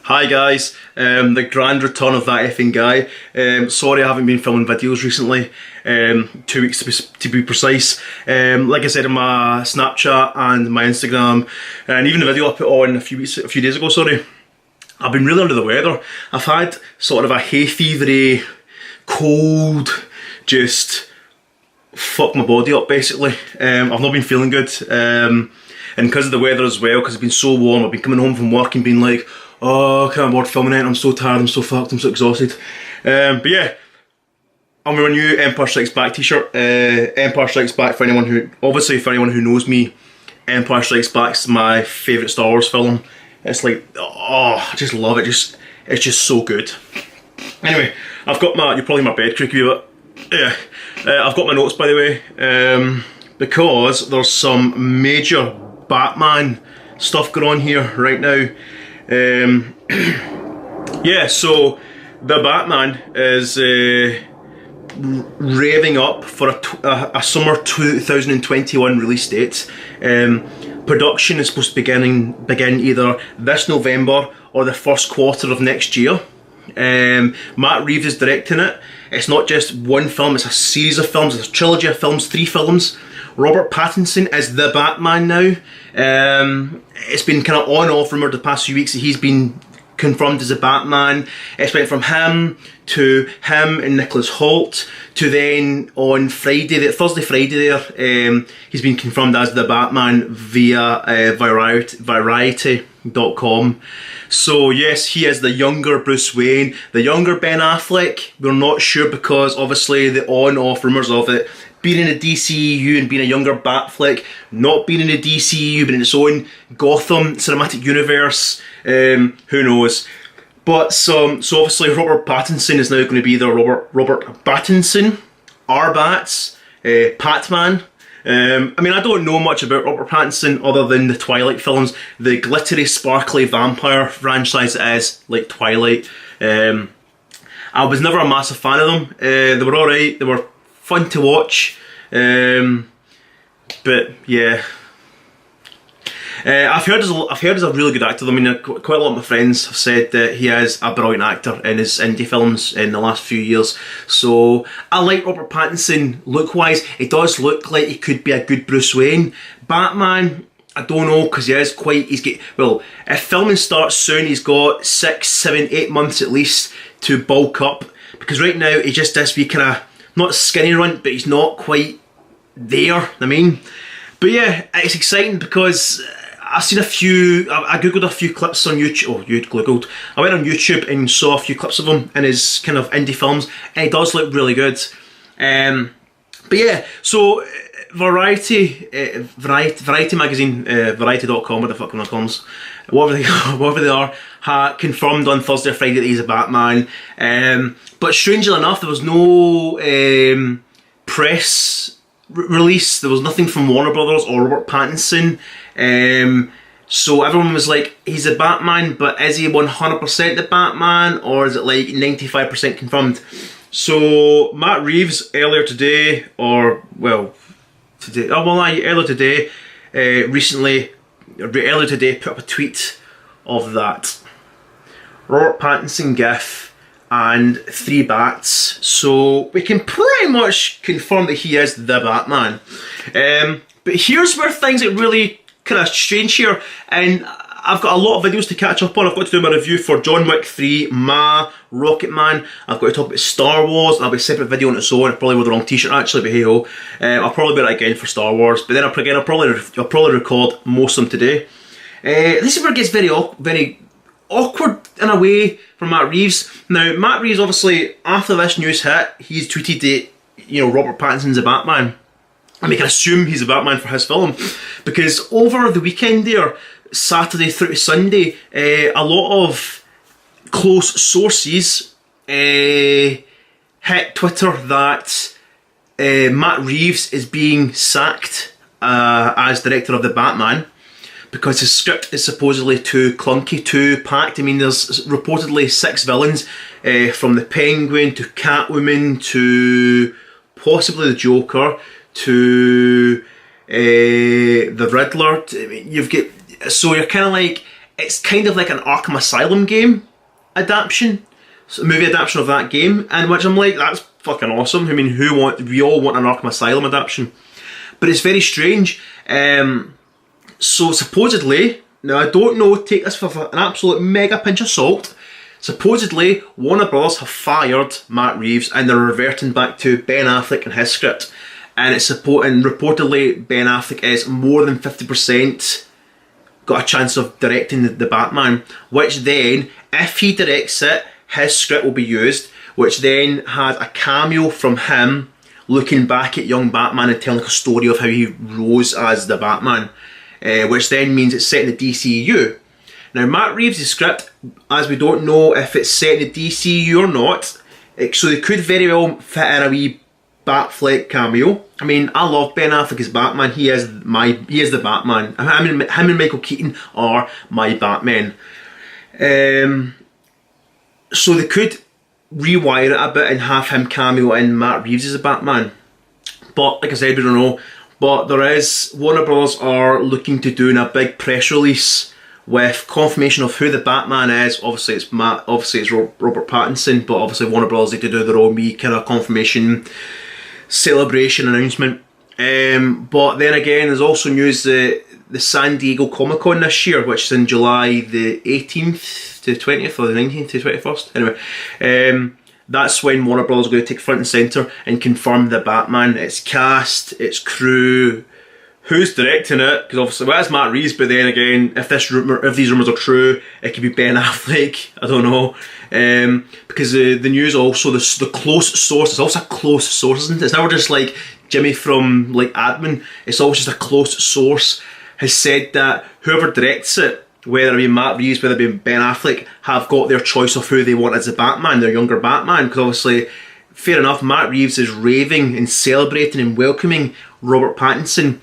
Hi guys, the grand return of that effing guy. Sorry I haven't been filming videos recently, 2 weeks to be precise. Like I said in my Snapchat and my Instagram, and even the video I put on a few days ago, sorry, I've been really under the weather. I've had sort of a hay fevery, cold, just fuck my body up basically. I've not been feeling good, and because of the weather as well, because it's been so warm, I've been coming home from work and being like, oh, I can't bother filming it, I'm so tired, I'm so fucked, I'm so exhausted. But yeah, I'm wearing my new Empire Strikes Back t-shirt. Empire Strikes Back, for anyone who knows me, Empire Strikes Back's my favourite Star Wars film. It's like, oh, I just love it, it's just so good. Anyway, I've got you'll probably hear my bed creaky, but yeah. I've got my notes, by the way, because there's some major Batman stuff going on here right now. Yeah, so the Batman is revving up for a summer 2021 release date. Production is supposed to begin either this November or the first quarter of next year. Matt Reeves is directing it. It's not just one film, it's a series of films, it's a trilogy of films, 3 films. Robert Pattinson is the Batman now. It's been kind of on and off rumoured the past few weeks that he's been confirmed as a Batman. It's went from him to him and Nicholas Hoult to then on Thursday, Friday there, he's been confirmed as the Batman via Variety.com. So yes, he is the younger Bruce Wayne, the younger Ben Affleck. We're not sure because obviously the on-off rumours of it being in the DCEU and being a younger BatFleck, not being in the DCEU but in its own Gotham cinematic universe, who knows. But so obviously Robert Pattinson is now going to be the Robert Pattinson, R-Bats, Patman. I mean, I don't know much about Robert Pattinson other than the Twilight films, the glittery, sparkly vampire franchise that is, like Twilight. I was never a massive fan of them. They were alright, they were fun to watch, but yeah. I've heard he's a really good actor. I mean, quite a lot of my friends have said that he is a brilliant actor in his indie films in the last few years. So I like Robert Pattinson look-wise. It does look like he could be a good Bruce Wayne. Batman, I don't know, because if filming starts soon, he's got 6, 7, 8 months at least to bulk up. Because right now he just does be kind of not skinny runt, but he's not quite there. I mean, but yeah, it's exciting because I've seen I googled a few clips on YouTube. Oh, you googled. I went on YouTube and saw a few clips of him in his kind of indie films, and he does look really good. But yeah, so Variety magazine, Variety.com, what the fuck comes, whatever they are, confirmed on Thursday or Friday that he's a Batman. But strangely enough, there was no press release. There was nothing from Warner Brothers or Robert Pattinson. So everyone was like, he's a Batman, but is he 100% the Batman, or is it like 95% confirmed? So Matt Reeves earlier today put up a tweet of that Robert Pattinson gif and 3 bats, so we can pretty much confirm that he is the Batman. But here's where things get really kind of strange here, and I've got a lot of videos to catch up on. I've got to do my review for John Wick 3, Ma, Rocketman. I've got to talk about Star Wars, and I'll be a separate video on its own. I probably with the wrong t-shirt actually, but hey ho. I'll probably be right again for Star Wars, but then I'll probably record most of them today. This is where it gets very awkward in a way for Matt Reeves. Now, Matt Reeves, obviously, after this news hit, he's tweeted that, Robert Pattinson's a Batman. And we can assume he's a Batman for his film. Because over the weekend there, Saturday through to Sunday, a lot of close sources hit Twitter that Matt Reeves is being sacked as director of the Batman, because his script is supposedly too clunky, too packed. I mean, there's reportedly 6 villains, from the Penguin to Catwoman to possibly the Joker to the Riddler. I mean, so you're kind of like, it's kind of like an Arkham Asylum game adaptation, so movie adaptation of that game, and which I'm like, that's fucking awesome. I mean, we all want an Arkham Asylum adaptation, but it's very strange. So supposedly, now I don't know, take this with an absolute mega pinch of salt, supposedly Warner Brothers have fired Matt Reeves and they're reverting back to Ben Affleck and his script, and reportedly Ben Affleck is more than 50% got a chance of directing the Batman, which then, if he directs it, his script will be used, which then had a cameo from him looking back at young Batman and telling a story of how he rose as the Batman, which then means it's set in the DCEU. Now, Matt Reeves' script, as we don't know if it's set in the DCEU or not, so they could very well fit in a wee BatFleck cameo. I mean, I love Ben Affleck as Batman. He is the Batman. Him and Michael Keaton are my Batman. So they could rewire it a bit and have him cameo in Matt Reeves as a Batman. But like I said, we don't know. But there is, Warner Brothers are looking to doing a big press release with confirmation of who the Batman is. Obviously it's Robert Pattinson, but obviously Warner Brothers need to do their own wee kind of confirmation celebration announcement. But then again, there's also news that the San Diego Comic Con this year, which is in July the 18th to 20th, or the 19th to 21st. Anyway, that's when Warner Brothers are going to take front and centre and confirm the Batman, its cast, its crew, who's directing it, because obviously, well, it's Matt Reeves, but then again, if these rumours are true, it could be Ben Affleck, I don't know. Because the news also, the close source, it's also a close source, isn't it? It's never just like Jimmy from like admin, it's always just a close source, has said that whoever directs it, whether it be Matt Reeves, whether it be Ben Affleck, have got their choice of who they want as a Batman, their younger Batman, because obviously, fair enough, Matt Reeves is raving and celebrating and welcoming Robert Pattinson.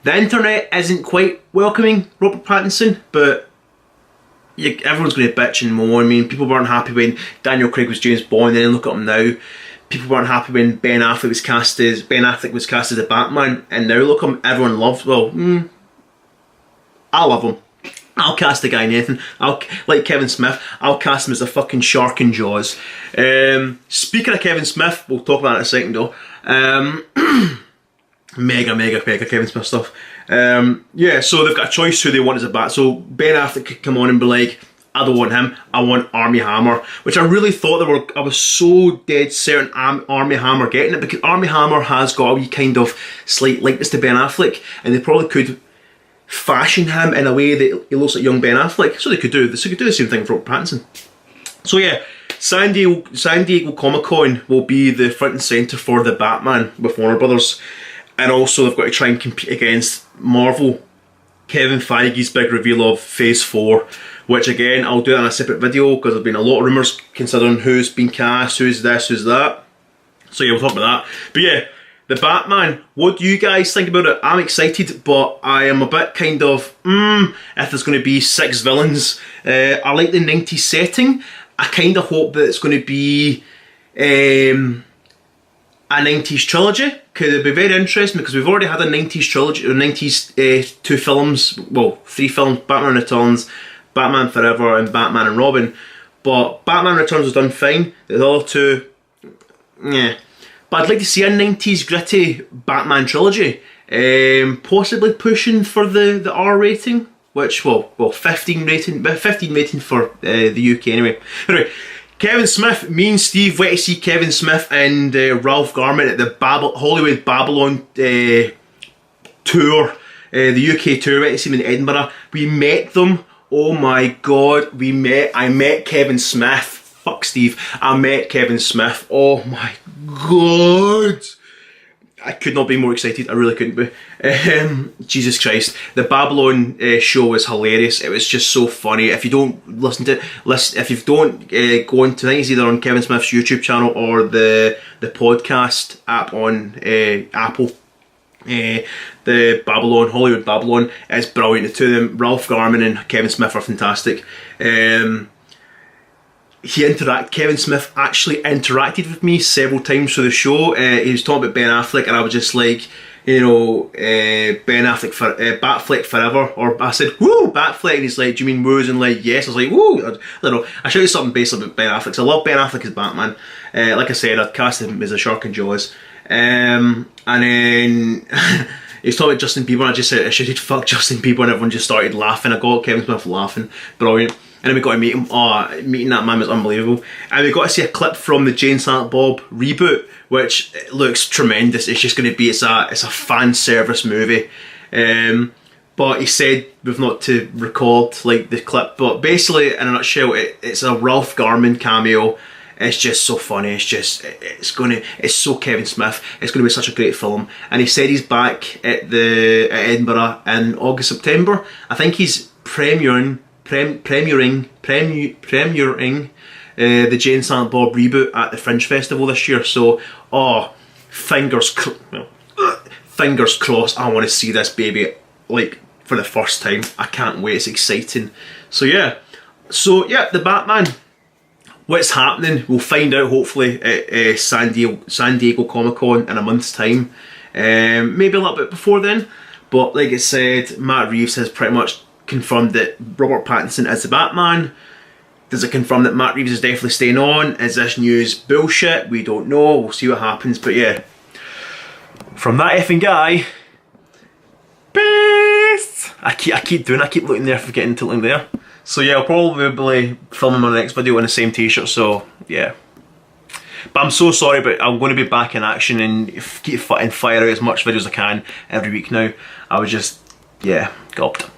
The internet isn't quite welcoming Robert Pattinson, but everyone's going to bitch and moan. I mean, people weren't happy when Daniel Craig was James Bond, and then look at him now. People weren't happy when Ben Affleck was cast as a Batman, and now look at him, everyone loves. Well, I love him. I'll cast the guy in anything. Like Kevin Smith, I'll cast him as a fucking shark in Jaws. Speaking of Kevin Smith, we'll talk about that in a second though. Mega Kevin Smith stuff. Yeah, so they've got a choice who they want as a Bat. So Ben Affleck could come on and be like, I don't want him, I want Armie Hammer. Which I really thought I was so dead certain Armie Hammer getting it, because Armie Hammer has got a wee kind of slight likeness to Ben Affleck, and they probably could fashion him in a way that he looks like young Ben Affleck. So they could do the same thing for Robert Pattinson. So yeah, San Diego Comic Con will be the front and centre for the Batman with Warner Brothers. And also they've got to try and compete against Marvel. Kevin Feige's big reveal of Phase 4, which again, I'll do that in a separate video because there's been a lot of rumours considering who's been cast, who's this, who's that. So yeah, we'll talk about that. But yeah, the Batman, what do you guys think about it? I'm excited, but I am a bit kind of, if there's going to be 6 villains. I like the 90s setting. I kind of hope that it's going to be a 90s trilogy. Could it be very interesting, because we've already had a 90s trilogy, or 90s 2 films, well, 3 films, Batman Returns, Batman Forever, and Batman and Robin. But Batman Returns was done fine. The other 2, yeah. But I'd like to see a 90s gritty Batman trilogy. Possibly pushing for the R rating, which, well, 15 rating for the UK anyway. Anyway, Kevin Smith, me and Steve went to see Kevin Smith and Ralph Garman at the Hollywood Babylon tour, the UK tour. Went to see them in Edinburgh. We met them. Oh my god, I met Kevin Smith. Fuck Steve. I met Kevin Smith. Oh my god. I could not be more excited. I really couldn't be. Jesus Christ. The Babylon show was hilarious. It was just so funny. If you don't listen to it, if you don't go into it, it's either on Kevin Smith's YouTube channel or the podcast app on Apple. The Hollywood Babylon is brilliant. The two of them, Ralph Garman and Kevin Smith, are fantastic. Kevin Smith actually interacted with me several times for the show. He was talking about Ben Affleck, and I was just like, you know, Ben Affleck for BatFleck forever, or I said, woo, BatFleck, and he's like, do you mean woos? And like, yes. I was like, woo. I don't know. I showed you something basically about Ben Affleck. So I love Ben Affleck as Batman. Like I said, I'd cast him as a shark in Jaws. And then he was talking about Justin Bieber, and I just said I should fuck Justin Bieber, and everyone just started laughing. I got Kevin Smith laughing. Brilliant. And then we got to meet him. Oh, meeting that man was unbelievable. And we got to see a clip from the Jane Silent Bob reboot, which looks tremendous. It's just going to be, it's a fan service movie. But he said we've not to record like the clip. But basically, in a nutshell, it's a Ralph Garman cameo. It's just so funny. It's so Kevin Smith. It's going to be such a great film. And he said he's back at Edinburgh in August, September. I think he's premiering the Jane Silent Bob reboot at the Fringe Festival this year. So, fingers crossed. I want to see this baby like for the first time. I can't wait. It's exciting. So yeah, the Batman. What's happening? We'll find out hopefully at San Diego Comic Con in a month's time. Maybe a little bit before then. But like I said, Matt Reeves has pretty much confirmed that Robert Pattinson is the Batman. Does it confirm that Matt Reeves is definitely staying on? Is this news bullshit? We don't know. We'll see what happens. But yeah, from that effing guy, peace. I keep looking there, forgetting to look there. So yeah, I'll probably film my next video in the same t-shirt. So yeah. But I'm so sorry, but I'm going to be back in action and fire out as much videos as I can every week now. I was just, yeah, gulped.